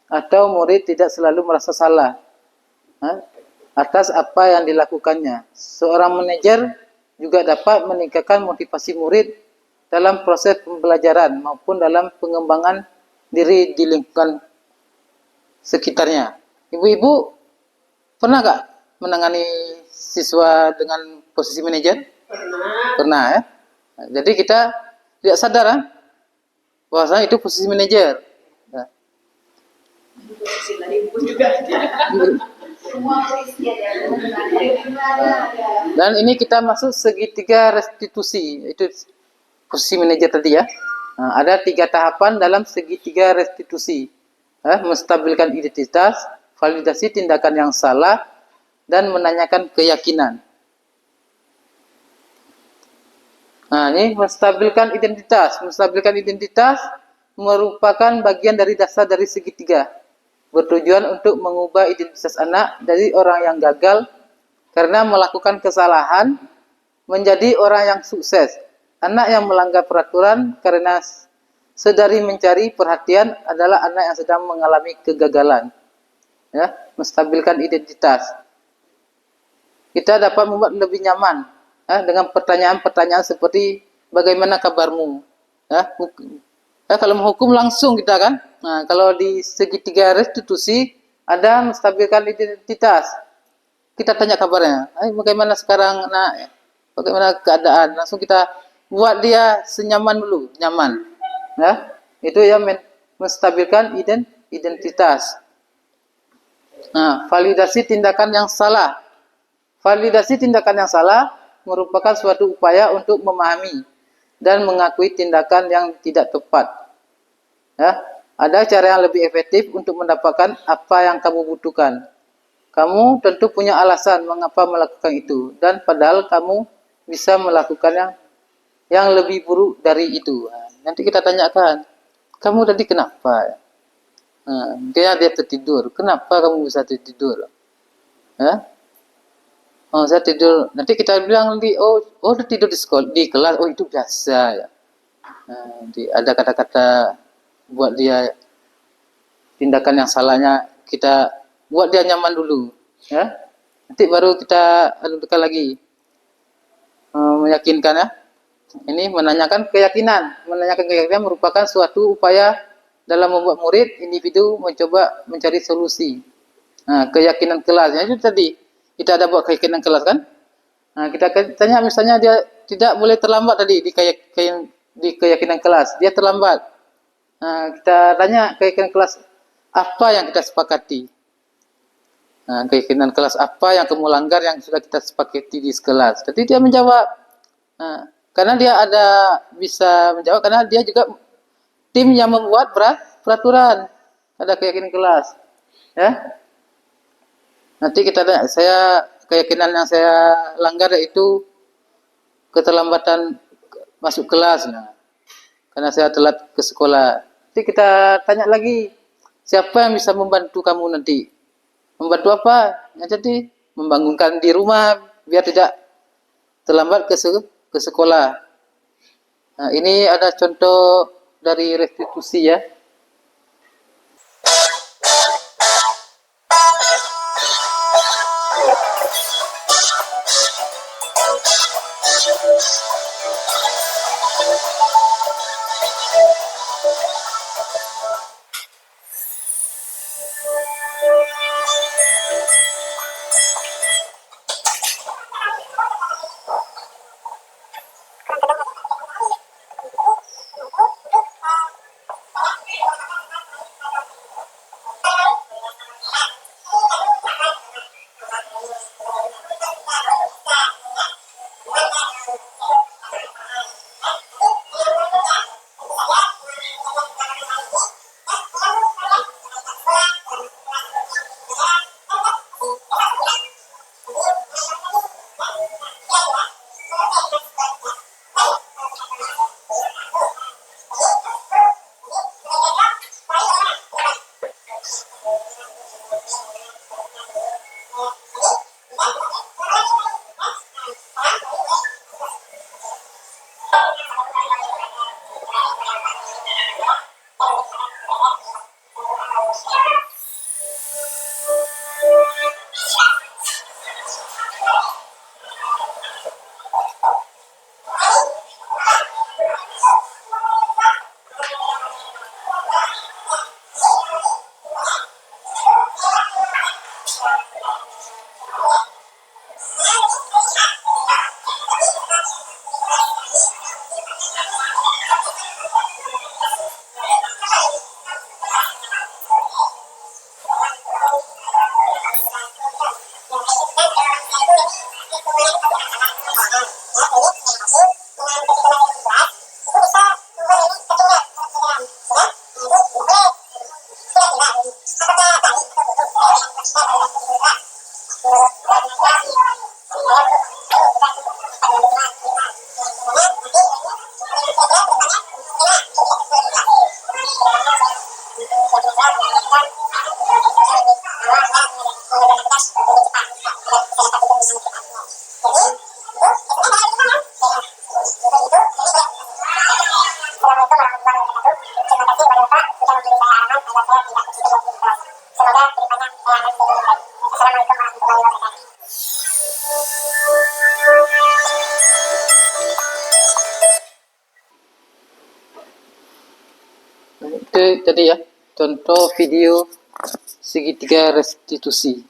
Speaker 2: atau murid tidak selalu merasa salah atas apa yang dilakukannya. Seorang manajer juga dapat meningkatkan motivasi murid dalam proses pembelajaran maupun dalam pengembangan diri di lingkungan sekitarnya. Ibu-ibu pernah nggak menangani siswa dengan posisi manajer? Pernah ya. Jadi kita tidak sadar bahwasanya itu posisi manajer. Nah. Dan ini kita masuk segitiga restitusi, itu posisi manajer tadi ya. Nah, ada 3 tahapan dalam segitiga restitusi. Menstabilkan identitas, validasi tindakan yang salah, dan menanyakan keyakinan. Nah, ini menstabilkan identitas. Menstabilkan identitas merupakan bagian dari dasar dari segitiga. Bertujuan untuk mengubah identitas anak dari orang yang gagal karena melakukan kesalahan menjadi orang yang sukses. Anak yang melanggar peraturan karena sedari mencari perhatian adalah anak yang sedang mengalami kegagalan. Ya, menstabilkan identitas. Kita dapat membuat lebih nyaman dengan pertanyaan-pertanyaan seperti bagaimana kabarmu? Kalau menghukum langsung kita kan. Nah, kalau di segitiga restitusi ada menstabilkan identitas. Kita tanya kabarnya. Bagaimana sekarang nak? Bagaimana keadaan? Langsung kita buat dia senyaman dulu, nyaman. Ya, itu yang menstabilkan identitas. Nah, validasi tindakan yang salah. Validasi tindakan yang salah merupakan suatu upaya untuk memahami dan mengakui tindakan yang tidak tepat. Ya, ada cara yang lebih efektif untuk mendapatkan apa yang kamu butuhkan. Kamu tentu punya alasan mengapa melakukan itu, dan padahal kamu bisa melakukan yang lebih buruk dari itu. Nanti kita tanyakan, kamu tadi kenapa? Dia tertidur. Kenapa kamu bisa tertidur? Saya tidur. Nanti kita bilang dia tidur di sekolah, di kelas. Oh, itu biasa ya. Ada kata-kata buat dia tindakan yang salahnya, kita buat dia nyaman dulu. Ya. Nanti baru kita adukan lagi. Meyakinkan ya. Ini menanyakan keyakinan. Menanyakan keyakinan merupakan suatu upaya dalam membuat murid individu mencoba mencari solusi. Nah, keyakinan kelasnya itu tadi. Kita ada buat keyakinan kelas kan? Nah, kita tanya misalnya dia tidak boleh terlambat tadi di keyakinan kelas. Dia terlambat. Nah, kita tanya keyakinan kelas apa yang kita sepakati. Nah, keyakinan kelas apa yang kamu langgar yang sudah kita sepakati di kelas. Jadi dia menjawab. Nah, karena dia bisa menjawab karena dia juga tim yang membuat peraturan. Ada keyakinan kelas. Ya. Nanti kita keyakinan yang saya langgar yaitu keterlambatan masuk kelas. Nah, karena saya telat ke sekolah. Nanti kita tanya lagi, Siapa yang bisa membantu kamu nanti? Membantu apa? Ya, jadi membangunkan di rumah biar tidak terlambat ke sekolah. Nah, ini ada contoh dari restitusi ya. Itu tadi ya contoh video segitiga restitusi.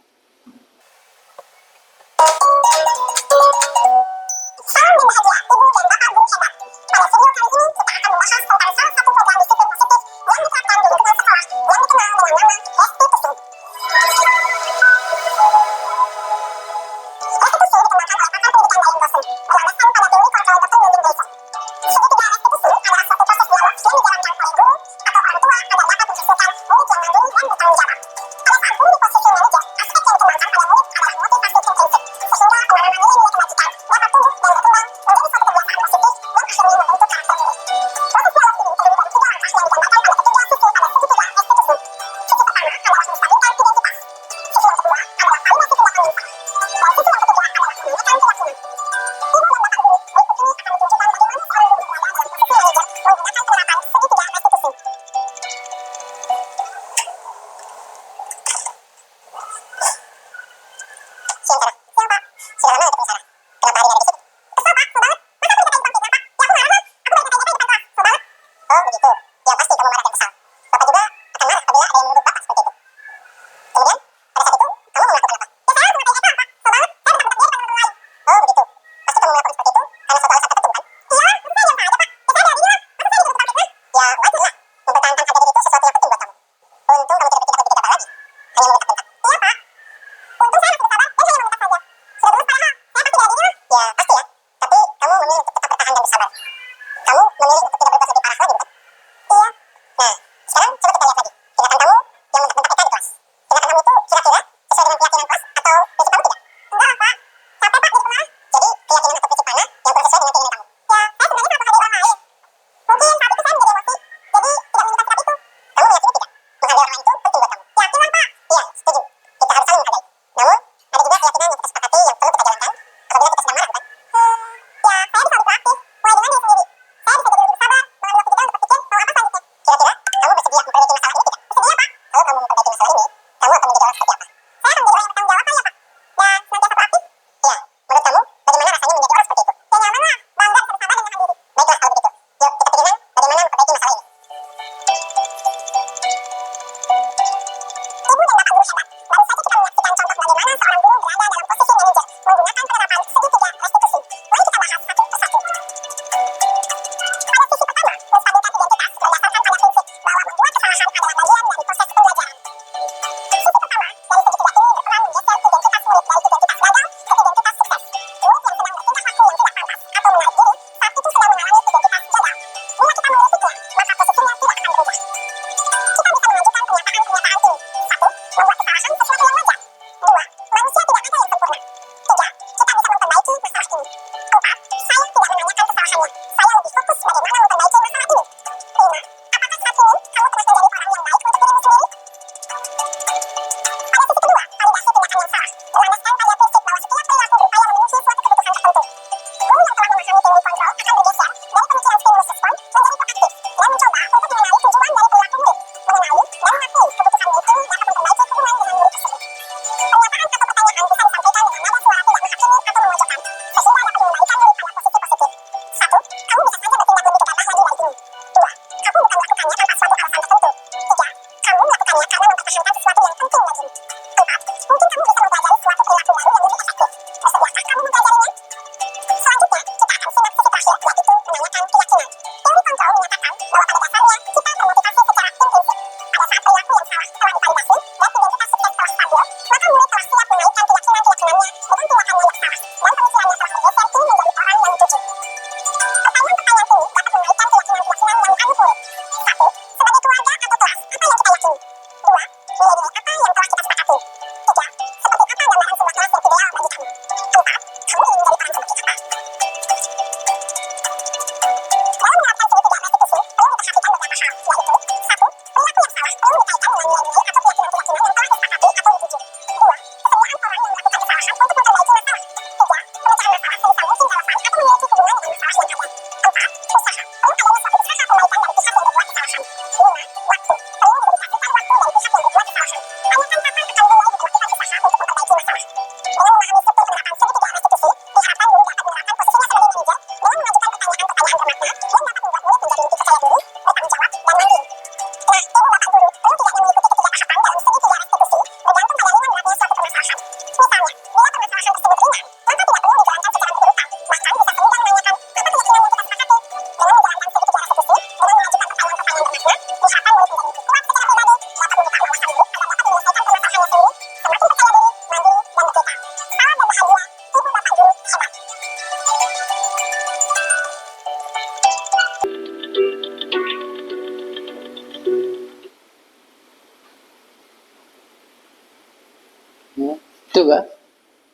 Speaker 2: Ya, itu Pak.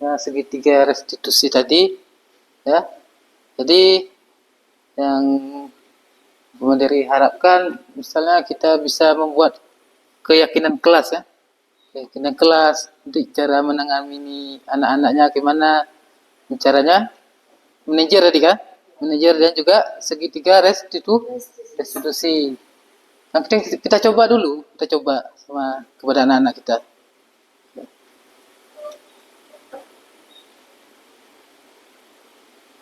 Speaker 2: Nah, segitiga restitusi tadi, ya. Jadi yang Bunda harapkan, misalnya kita bisa membuat keyakinan kelas, ya. Keyakinan kelas untuk cara menangani anak-anaknya gimana caranya, manajer tadi kan, manajer dan juga segitiga restitusi. Nah, kita coba dulu, kita coba sama kepada anak-anak kita.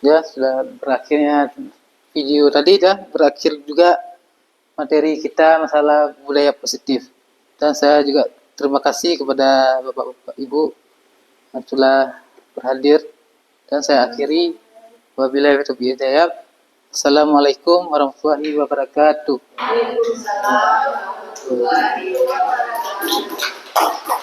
Speaker 2: Ya, sudah berakhirnya video tadi, dah berakhir juga materi kita masalah budaya positif. Dan saya juga terima kasih kepada Bapak-Bapak Ibu yang telah berhadir. Dan saya akhiri, wabillahi taufiq wal hidayah. Assalamualaikum warahmatullahi wabarakatuh.
Speaker 3: Waalaikumsalam warahmatullahi wabarakatuh.